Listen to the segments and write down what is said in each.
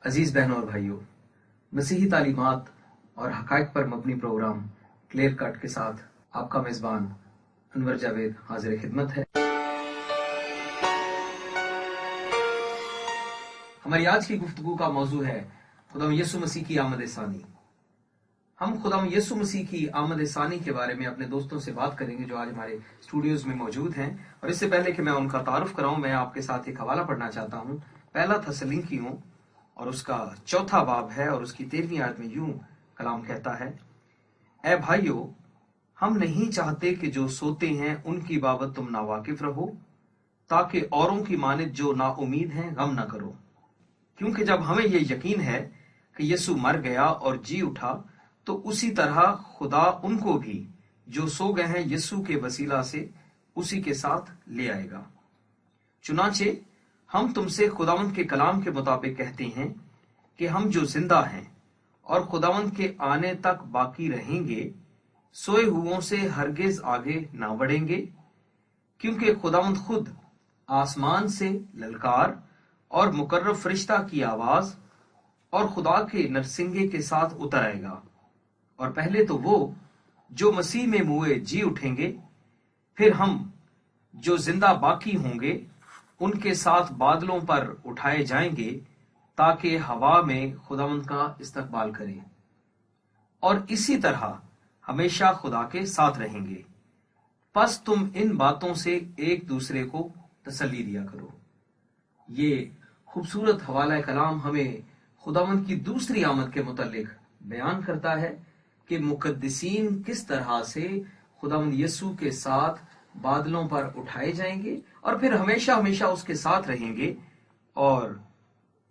अजीज बहनों और भाइयों, मसीही तालीमात और हकायक पर मबनी प्रोग्राम क्लियर कट के साथ आपका मेजबान अनवर जावेद हाजिर खिदमत है। हमारी आज की गुफ्तगू का मौजू है खुदाम यीशु मसीह की आमद सानी। हम खुदाम यीशु मसीह की आमद सानी के बारे में अपने दोस्तों से बात करेंगे जो आज हमारे स्टूडियोज में मौजूद हैं। और इससे पहले कि मैं उनका तारुफ कराऊं, मैं आपके साथ एक हवाला पढ़ना चाहता हूं। पहला थस्सलुनीकियों और उसका 4वां बाब है और उसकी 13वीं आयत में यूं कलाम कहता है, ऐ भाइयों, हम नहीं चाहते कि जो सोते हैं उनकी बाबत तुम नावाकिफ रहो, ताकि औरों की मानित जो नाउमीद हैं गम न करो। क्योंकि जब हमें यह यकीन है कि यीशु मर गया और जी उठा, तो उसी तरह खुदा उनको भी जो सो गए हैं यीशु के वसीला से उसी के साथ ले आएगा। चुनाचे हम तुमसे खुदावंद के कलाम के मुताबिक कहते हैं कि हम जो जिंदा हैं और खुदावंद के आने तक बाकी रहेंगे, सोए हुओं से हरगिज आगे ना बढ़ेंगे। क्योंकि खुदावंद खुद आसमान से ललकार और मुकर्रब फरिश्ता की आवाज और खुदा के नरसिंगे के साथ उतर आएगा, और पहले तो वो जो मसीह में मुए जी उठेंगे, फिर हम जो जिंदा बाकी होंगे उनके साथ बादलों पर उठाए जाएंगे, ताकि हवा में खुदावंद का इस्तकबाल करें, और इसी तरह हमेशा खुदा के साथ रहेंगे। बस तुम इन बातों से एक दूसरे को तसल्ली दिया करो। ये खूबसूरत हवाला कलाम हमें खुदावंद की दूसरी आमद के मुतालिक बयान करता है कि मुकद्दिसीन किस तरह से खुदावंद यीशु के साथ बादलों पर उठाए जाएंगे और फिर हमेशा हमेशा उसके साथ रहेंगे। और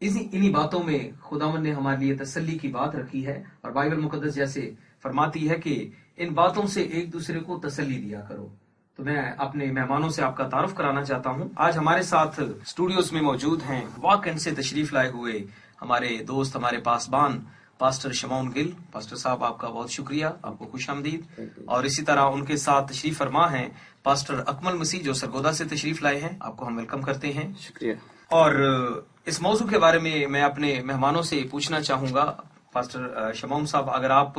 इन्हीं बातों में खुदावंद ने हमारे लिए तसल्ली की बात रखी है, और बाइबल मुकद्दस जैसे फरमाती है कि इन बातों से एक दूसरे को तसल्ली दिया करो। तो मैं अपने मेहमानों से आपका तारुफ कराना चाहता हूं। आज हमारे साथ स्टूडियोज में मौजूद हैं वाकई से तशरीफ लाए हुए हमारे दोस्त, हमारे पासबान पास्टर शमौन गिल। पास्टर साहब, आपका बहुत शुक्रिया, आपको खुशामदीद। और इसी तरह उनके साथ तशरीफ फरमा हैं पास्टर अकमल मसीह जो सरगोदा से तशरीफ लाए हैं। आपको हम वेलकम करते हैं। शुक्रिया। और इस मौजू के बारे में मैं अपने मेहमानों से पूछना चाहूंगा, पास्टर शमौन साहब, अगर आप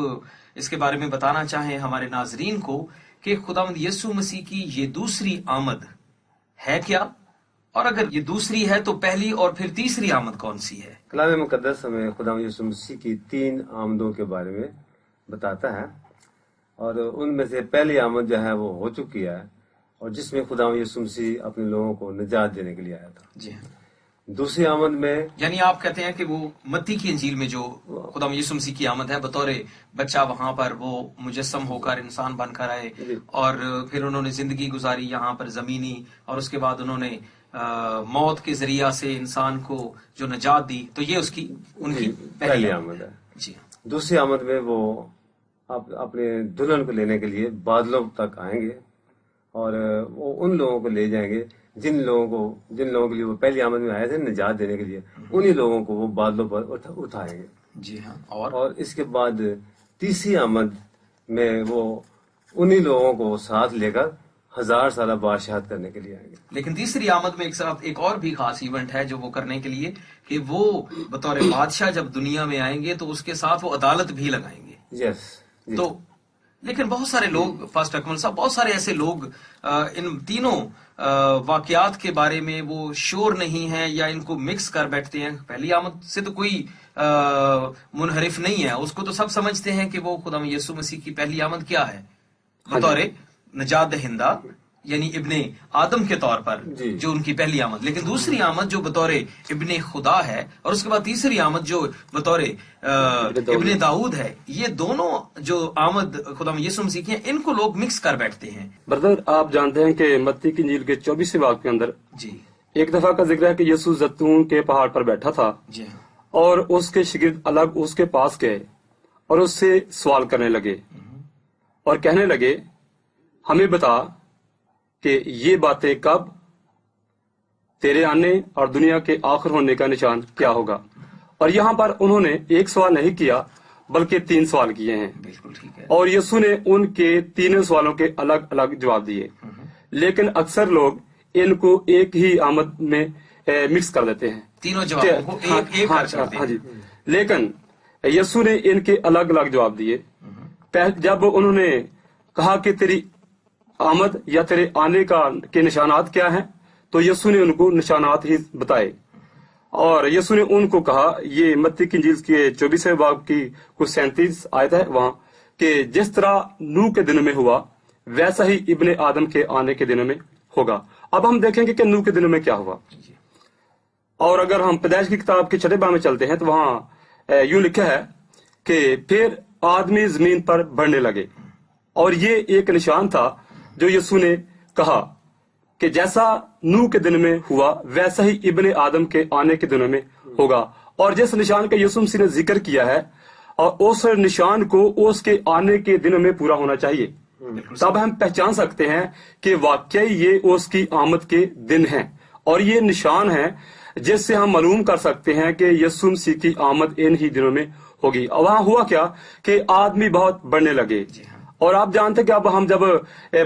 इसके बारे में बताना चाहें हमारे नाजरीन को कि खुदावंद यीशु मसीह की ये दूसरी आमद है क्या, और अगर ये दूसरी है तो पहली और फिर तीसरी आमद कौन सी है? कलाम मुकद्दस हमें खुदावंद यीशु मसीह की 3 आमदों के बारे में बताता है, और उनमें से पहली आमद जो है वो हो चुकी है, और जिसमें खुदावंद यीशु मसीह अपने लोगों को निजात देने के लिए आया था। जी हाँ। दूसरी आमद में, यानी आप कहते हैं कि वो मत्ती की इंजील में जो खुदावंद यीशु मसीह की आमद है, बतौर बच्चा वहां पर वो मुजस्सम होकर इंसान बनकर आए और फिर उन्होंने जिंदगी गुजारी यहाँ पर जमीनी, और उसके बाद उन्होंने मौत के जरिया से इंसान को जो नजात दी, तो ये उनकी पहली आमद है। जी। दूसरी आमद में वो अपने दुल्हन को लेने के लिए बादलों तक आएंगे, और वो उन लोगों को ले जाएंगे जिन लोगों के लिए वो पहली आमद में आए थे निजात देने के लिए, उन्हीं लोगों को वो बादलों पर उठाएंगे। जी हाँ। और इसके बाद तीसरी आमद में वो उन्हीं लोगों को साथ लेकर 1000 साल बादशाहत करने के लिए आएंगे। लेकिन तीसरी आमद में एक और भी खास इवेंट है जो वो करने के लिए कि वो बतौर बादशाह जब दुनिया में आएंगे तो उसके साथ वो अदालत भी लगाएंगे। यस। तो लेकिन बहुत सारे लोग, फास्ट अकमल साहब, बहुत सारे ऐसे लोग इन तीनों वाकयात के बारे में वो श्योर नहीं है या इनको मिक्स कर बैठते हैं। पहली आमद से तो कोई मुनहरिफ नहीं है, उसको तो सब समझते हैं कि वो खुदा यीशु मसीह की पहली आमद क्या है, बतौर नजात दहिंदा यानी इब्ने आदम के तौर पर जो उनकी पहली आमद। लेकिन दूसरी आमद जो बतौर इब्ने खुदा है, और उसके बाद तीसरी आमद जो बतौर इब्ने दाऊद है, ये दोनों जो आमद खुदा यीशु मसीह की है, इनको लोग मिक्स कर बैठते हैं। ब्रदर, आप जानते हैं कि मत्ती की इंजील के 24वें बाब के अंदर जी एक दफा का जिक्र है कि यीशु जैतून के पहाड़ पर बैठा था। जी। और उसके शिगिर्द अलग उसके पास गए और उससे सवाल करने लगे और कहने लगे, हमें बता कि ये बातें कब, तेरे आने और दुनिया के आखिर होने का निशान क्या होगा। और यहाँ पर उन्होंने एक सवाल नहीं किया बल्कि 3 सवाल किए हैं। बिल्कुल ठीक है। और यीशु ने उनके तीनों सवालों के अलग अलग जवाब दिए। लेकिन अक्सर लोग इनको एक ही आमद में मिक्स कर देते हैं, तीनों जवाबों को एक कर देते हैं। हाँ जी। लेकिन यीशु ने इनके अलग अलग जवाब दिए। जब उन्होंने कहा कि तेरी आमद या तेरे आने के निशानात क्या हैं, तो यीशु ने उनको निशानात ही बताए। और यीशु ने उनको कहा, ये मत्ती की इंजील के 24वें बाब की कुछ 37 आयत है वहां, कि जिस तरह नूह के दिन में हुआ वैसा ही इब्ने आदम के आने के दिनों में होगा। अब हम देखेंगे कि नूह के दिनों में क्या हुआ। और अगर हम पैदाइश की किताब के 6 बाब में चलते हैं तो वहां यूं लिखा है कि फिर आदमी जमीन पर बढ़ने लगे। और ये एक निशान था जो यीशु ने कहा कि जैसा नूह के दिन में हुआ वैसा ही इब्ने आदम के आने के दिनों में होगा। और जिस निशान का यीशु मसीह ने जिक्र किया है, और उस निशान को उसके आने के दिनों में पूरा होना चाहिए। तब हम पहचान सकते हैं कि वाकई ये उसकी आमद के दिन हैं। और ये निशान है जिससे हम मालूम कर सकते हैं कि यीशु मसीह की आमद इन ही दिनों में होगी। और वहां हुआ क्या कि आदमी बहुत बढ़ने लगे। और आप जानते हैं कि अब हम जब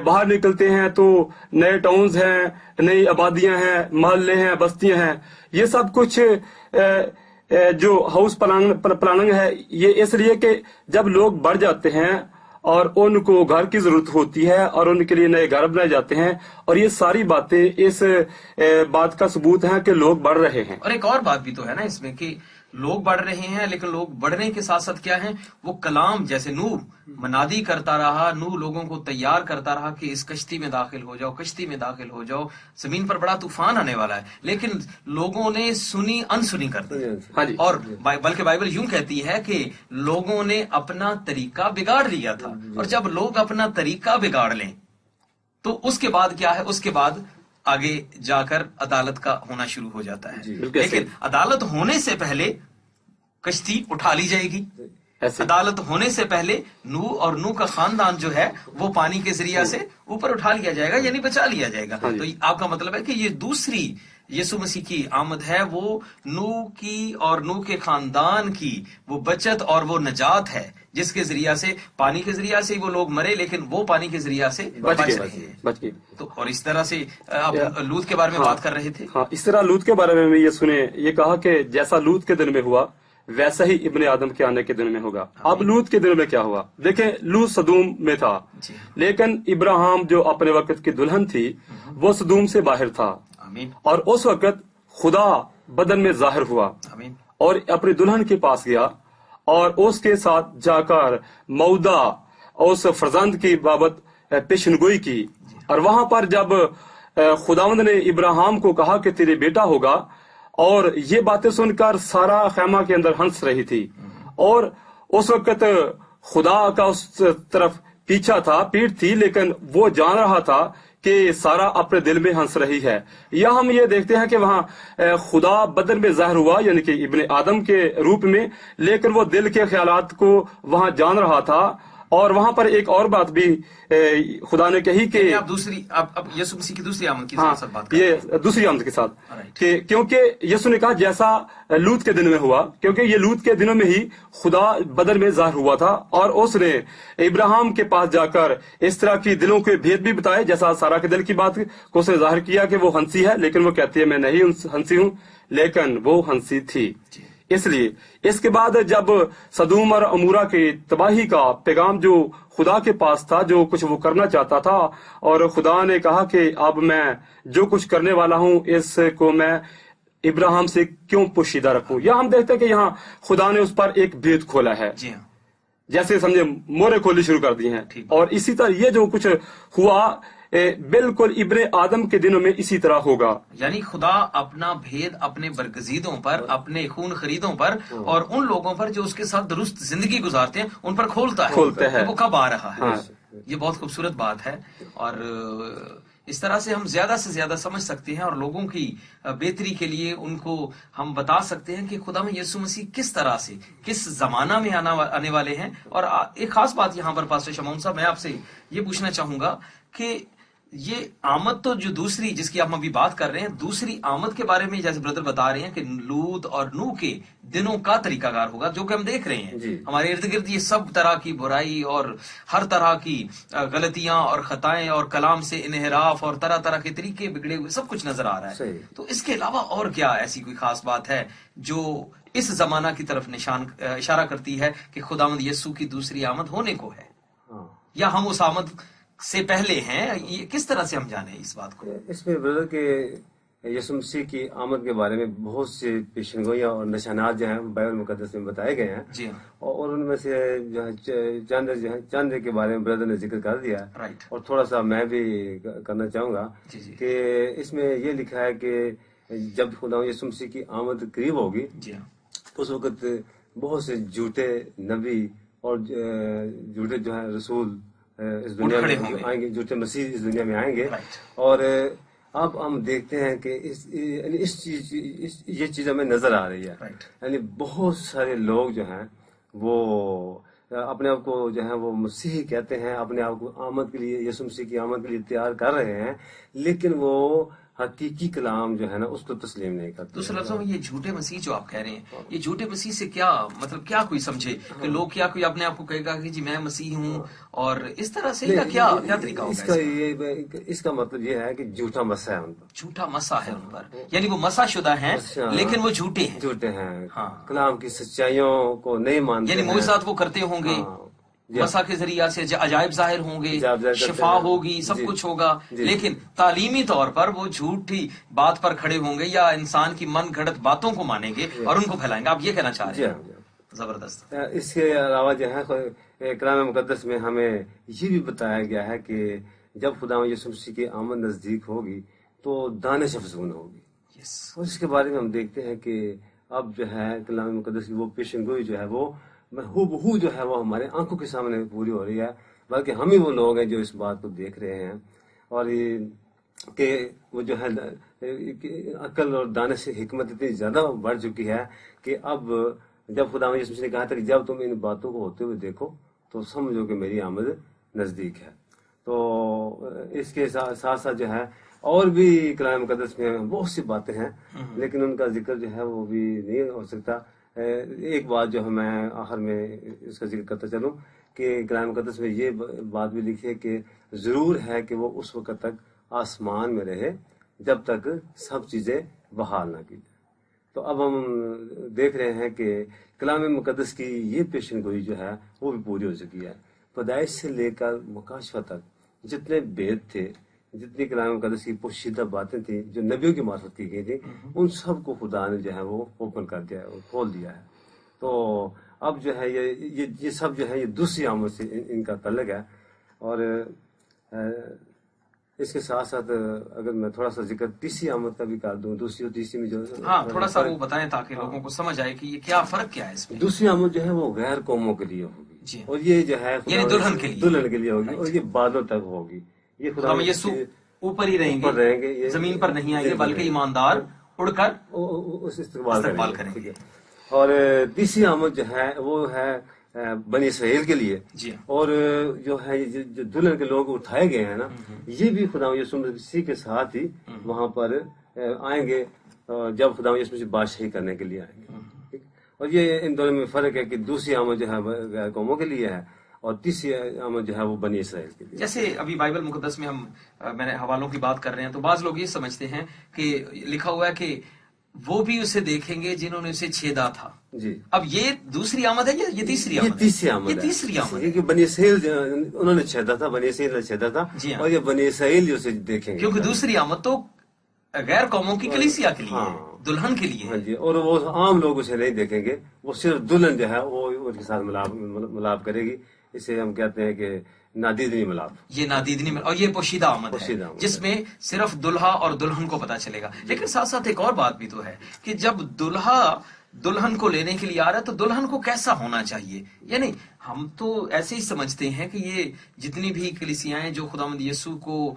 बाहर निकलते हैं तो नए टाउन्स हैं, नई आबादियां हैं, मोहल्ले हैं, बस्तियां हैं। ये सब कुछ जो हाउस प्लानिंग है, ये इसलिए कि जब लोग बढ़ जाते हैं और उनको घर की जरूरत होती है और उनके लिए नए घर बनाए जाते हैं। और ये सारी बातें इस बात का सबूत है कि लोग बढ़ रहे हैं। और एक और बात भी तो है ना इसमें कि लोग बढ़ रहे हैं, लेकिन लोग बढ़ने के साथ साथ क्या है, वो कलाम जैसे नूह मनादी करता रहा, नूह लोगों को तैयार करता रहा कि इस कश्ती में दाखिल हो जाओ, कश्ती में दाखिल हो जाओ, जमीन पर बड़ा तूफान आने वाला है। लेकिन लोगों ने सुनी अनसुनी कर दी। हाँ जी। और बल्कि बाइबल यूं कहती है कि लोगों ने अपना तरीका बिगाड़ लिया था। और जब लोग अपना तरीका बिगाड़ लें तो उसके बाद क्या है, उसके बाद आगे जाकर अदालत का होना शुरू हो जाता है। लेकिन अदालत होने से पहले कश्ती उठा ली जाएगी। अदालत होने से पहले नूह और नूह का खानदान जो है वो पानी के जरिया से ऊपर उठा लिया जाएगा, यानी बचा लिया जाएगा। तो आपका मतलब है कि ये दूसरी यीशु मसीह की आमद है, वो नूह की और नूह के खानदान की वो बचत और वो नजात है, जिसके जरिया से पानी के जरिया से वो लोग मरे, लेकिन वो पानी के जरिया से बच गए। तो और इस तरह से आप लूत के बारे में बात कर रहे थे। हाँ, इस तरह लूत के बारे में यीशु ने ये कहा कि जैसा लूत के दिन में हुआ वैसा ही इब्ने आदम के आने के दिन में होगा। अब लूत के दिन में क्या हुआ, देखें, लूत सदूम में था, लेकिन इब्राहिम जो अपने वक्त की दुल्हन थी वो सदूम से बाहर था। और उस वक्त खुदा बदन में जाहिर हुआ और अपनी दुल्हन के पास गया और उसके साथ जाकर मौदा उस फरजंद की बाबत पेशनगोई की। और वहां पर जब खुदावंद ने इब्राहिम को कहा कि तेरे बेटा होगा, और ये बातें सुनकर सारा खैमा के अंदर हंस रही थी। और उस वक्त खुदा का उस तरफ पीछा था, पीठ थी, लेकिन वो जान रहा था कि सारा अपने दिल में हंस रही है। या हम ये देखते हैं कि वहां खुदा बदन में जाहिर हुआ, यानी कि इब्ने आदम के रूप में, लेकिन वो दिल के ख्यालात को वहां जान रहा था। और वहां पर एक और बात भी खुदा ने कही कि आप दूसरी अब यीशु मसीह की दूसरी आमद की साथ बात कर, ये दूसरी आमद के साथ कि क्योंकि यीशु ने कहा जैसा लूत के दिन में हुआ, क्योंकि ये लूत के दिनों में ही खुदा बदन में जाहिर हुआ था और उसने इब्राहिम के पास जाकर इस तरह की दिलों के भेद भी बताए। जैसा सारा के दिल की बात को उसने जाहिर किया कि वो हंसी है, लेकिन वो कहती है मैं नहीं हंसी हूं, लेकिन वो हंसी थी। इसलिए इसके बाद जब सदूम और अमूरा की तबाही का पैगाम जो खुदा के पास था, जो कुछ वो करना चाहता था, और खुदा ने कहा कि अब मैं जो कुछ करने वाला हूं इसको मैं इब्राहिम से क्यों पोशीदा रखूं। या हम देखते हैं कि यहाँ खुदा ने उस पर एक भेद खोला है, जैसे समझे मोरे खोली शुरू कर दी हैं। और इसी तरह ये जो कुछ हुआ बिल्कुल इब्ने आदम के दिनों में इसी तरह होगा। यानी खुदा अपना भेद अपने बरगजीदों पर, अपने खून खरीदों पर और उन लोगों पर जो उसके साथ दुरुस्त जिंदगी गुजारते हैं उन पर खोलता है वो कब आ रहा है। हाँ। ये बहुत खूबसूरत बात है और इस तरह से हम ज्यादा से ज्यादा समझ सकते हैं और लोगों की बेहतरी के लिए उनको हम बता सकते हैं कि खुदा में यीशु मसीह किस तरह से किस जमाना में आने वाले हैं। और एक खास बात यहाँ पर पास्टर शमौन साहब, मैं आपसे ये पूछना चाहूंगा कि یہ آمد تو جو دوسری جس کی ہم ابھی بات کر رہے ہیں، دوسری آمد کے بارے میں جیسے بردر بتا رہے ہیں کہ لوط اور نوح کے دنوں کا طریقہ کار ہوگا، جو کہ ہم دیکھ رہے ہیں جی۔ ہمارے ارد گرد یہ سب طرح کی برائی اور ہر طرح کی غلطیاں اور خطائیں اور کلام سے انحراف اور طرح طرح کے طریقے بگڑے ہوئے سب کچھ نظر آ رہا ہے۔ صحیح۔ تو اس کے علاوہ اور کیا ایسی کوئی خاص بات ہے جو اس زمانہ کی طرف اشارہ کرتی ہے کہ خداوند یسوع کی دوسری آمد ہونے کو ہے، ہاں، یا ہم اس آمد سے پہلے ہیں؟ یہ کس طرح سے ہم جانیں اس بات کو؟ اس میں بردر کے یسوع مسیح کی آمد کے بارے میں بہت سے پیشن گوئیاں اور نشانات جو ہیں بائبل مقدس میں بتائے گئے ہیں، جی ہاں، اور ان میں سے جو ہے چاند کے بارے میں بردر نے ذکر کر دیا، رائٹ، اور تھوڑا سا میں بھی کرنا چاہوں گا جی جی کہ اس میں یہ لکھا ہے کہ جب خدا یسوع مسیح کی آمد قریب ہوگی، جی ہاں، اس وقت بہت سے جھوٹے نبی اور جھوٹے جو ہیں رسول اس دنیا کھڑے میں ہوں گے، آئیں گے، جھوٹے مسیح اس دنیا میں آئیں گے، رائٹ، اور اب ہم دیکھتے ہیں کہ یہ چیز ہمیں نظر آ رہی ہے، رائٹ، یعنی بہت سارے لوگ جو ہیں وہ اپنے آپ کو جو ہے وہ مسیحی کہتے ہیں، اپنے آپ کو آمد کے لیے، یسوع مسیح کی آمد کے لیے تیار کر رہے ہیں، لیکن وہ حقیقی کلام جو ہے نا اس کو تسلیم نہیں کرتے۔ دوسرے لفظوں میں یہ جھوٹے مسیح جو آپ کہہ رہے ہیں، یہ جھوٹے مسیح سے کیا مطلب، کیا کوئی سمجھے کہ لوگ کیا کوئی اپنے آپ کو کہے گا کہ جی میں مسیح ہوں اور اس طرح سے، یا کیا طریقہ ہوگا؟ اس کا مطلب یہ ہے کہ جھوٹا مسیح ہے ان پر، جھوٹا مسا ہے ان پر، یعنی وہ مسا شدہ ہیں لیکن وہ جھوٹے ہیں، جھوٹے ہیں، ہاں، کلام کی سچائیوں کو نہیں مانتے، یعنی معجزات وہ کرتے ہوں گے، مسا کے ذریعہ سے عجائب ظاہر ہوں گے، شفا ہوگی، سب کچھ ہوگا، لیکن تعلیمی طور پر وہ جھوٹی بات پر کھڑے ہوں گے یا انسان کی من گھڑت باتوں کو مانیں گے اور ان کو پھیلائیں گے۔ آپ یہ کہنا چاہ رہے ہیں؟ زبردست۔ اس کے علاوہ جو ہے کلام مقدس میں ہمیں یہ بھی بتایا گیا ہے کہ جب خدا یسوع مسیح کی آمد نزدیک ہوگی تو دانش افزون ہوگی، اور اس کے بارے میں ہم دیکھتے ہیں کہ اب جو ہے کلام مقدس کی وہ پیشن گوئی جو ہے وہ ہو جو ہے وہ ہمارے آنکھوں کے سامنے پوری ہو رہی ہے، بلکہ ہم ہی وہ لوگ ہیں جو اس بات کو دیکھ رہے ہیں، اور کہ وہ جو ہے عقل اور دانش حکمت اتنی زیادہ بڑھ چکی ہے کہ اب جب خدا یسوع مسیح نے کہا تھا کہ جب تم ان باتوں کو ہوتے ہوئے دیکھو تو سمجھو کہ میری آمد نزدیک ہے، تو اس کے ساتھ ساتھ جو ہے اور بھی کلام مقدس میں بہت سی باتیں ہیں، لیکن ان کا ذکر جو ہے وہ بھی نہیں ہو سکتا۔ ایک بات جو ہے میں آخر میں اس کا ذکر کرتا چلوں کہ کلام مقدس میں یہ بات بھی لکھی ہے کہ ضرور ہے کہ وہ اس وقت تک آسمان میں رہے جب تک سب چیزیں بحال نہ کی جائیں۔ تو اب ہم دیکھ رہے ہیں کہ کلام مقدس کی یہ پیشن گوئی جو ہے وہ بھی پوری ہو چکی ہے۔ پیدائش سے لے کر مکاشفہ تک جتنے بید تھے، جتنی کلام مقدس کی پوشیدہ باتیں تھیں جو نبیوں کی معرفت کی گئی تھی، ان سب کو خدا نے جو ہے وہ اوپن کر دیا ہے، کھول دیا ہے۔ تو اب جو ہے یہ سب جو ہے یہ دوسری آمد سے ان کا تعلق ہے، اور اس کے ساتھ ساتھ اگر میں تھوڑا سا ذکر تیسری آمد کا بھی کر دوں، دوسری اور تیسری میں جو تھوڑا سا وہ بتائیں تاکہ لوگوں کو سمجھ آئے کہ یہ کیا فرق کیا ہے اس میں۔ دوسری آمد جو ہے وہ غیر قوموں کے لیے ہوگی، جی، اور یہ جو ہے یعنی دلہن کے لیے ہوگی، اور یہ بادوں تک ہوگی۔ یہ خدا یسوع اوپر ہی رہیں گے، زمین پر نہیں آئیں گے، بلکہ ایماندار اڑ کر استقبال کریں گے۔ اور تیسری آمد جو ہے وہ ہے بنی اسرائیل کے لیے، اور جو ہے جو دلہن کے لوگ اٹھائے گئے ہیں نا، یہ بھی خدا یسوع مسیح کے ساتھ ہی وہاں پر آئیں گے جب خدا یسوع مسیح بادشاہی کرنے کے لیے آئیں گے۔ اور یہ ان دونوں میں فرق ہے کہ دوسری آمد جو ہے غیر قوموں کے لیے ہے، اور تیسری آمد جو ہے وہ بنی اسرائیل کے لیے۔ جیسے ابھی بائبل مقدس میں میں نے حوالوں کی بات کر رہے ہیں، تو بعض لوگ یہ سمجھتے ہیں کہ لکھا ہوا ہے کہ وہ بھی اسے دیکھیں گے جنہوں نے اسے چھیدا تھا۔ جی، اب یہ دوسری آمد ہے یا یہ تیسری آمد ہے؟ یہ تیسری آمد ہے، کیونکہ بنی اسرائیل انہوں نے چھیدا تھا، بنی اسرائیل نے چھیدا تھا، اور یہ بنی اسرائیل جو اسے دیکھیں گے، کیونکہ دوسری آمد تو غیر قوموں کی کلیسیا کے لیے ہے، دلہن کے لیے۔ ہاں جی، اور وہ عام لوگ اسے نہیں دیکھیں گے، وہ صرف دلہن جو ہے وہ ان کے ساتھ ملاپ کرے گی۔ اسے ہم کہتے ہیں کہ نادیدنی ملاپ، یہ نادیدنی ملاپ، اور یہ پوشیدہ آمد ہے جس میں صرف دلہا اور دلہن کو پتا چلے گا۔ لیکن ساتھ ساتھ ایک اور بات بھی تو ہے کہ جب دلہا دلہن کو لینے کے لیے آ رہا ہے تو دلہن کو کیسا ہونا چاہیے؟ یعنی ہم تو ایسے ہی سمجھتے ہیں کہ یہ جتنی بھی کلیسیاں جو خداوند یسوع کو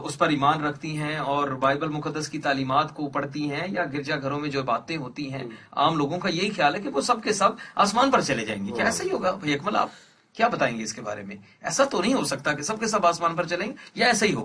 اس پر ایمان رکھتی ہیں اور بائبل مقدس کی تعلیمات کو پڑھتی ہیں، یا گرجا گھروں میں جو باتیں ہوتی ہیں، عام لوگوں کا یہی خیال ہے کہ وہ سب کے سب آسمان پر چلے جائیں گے۔ کیا ایسا ہی ہوگا بھائی اکمل؟ آپ کیا بتائیں گے اس کے بارے میں؟ ایسا تو نہیں ہو سکتا کہ سب کے سب آسمان پر چلیں گے، یا ایسا ہی ہوگا؟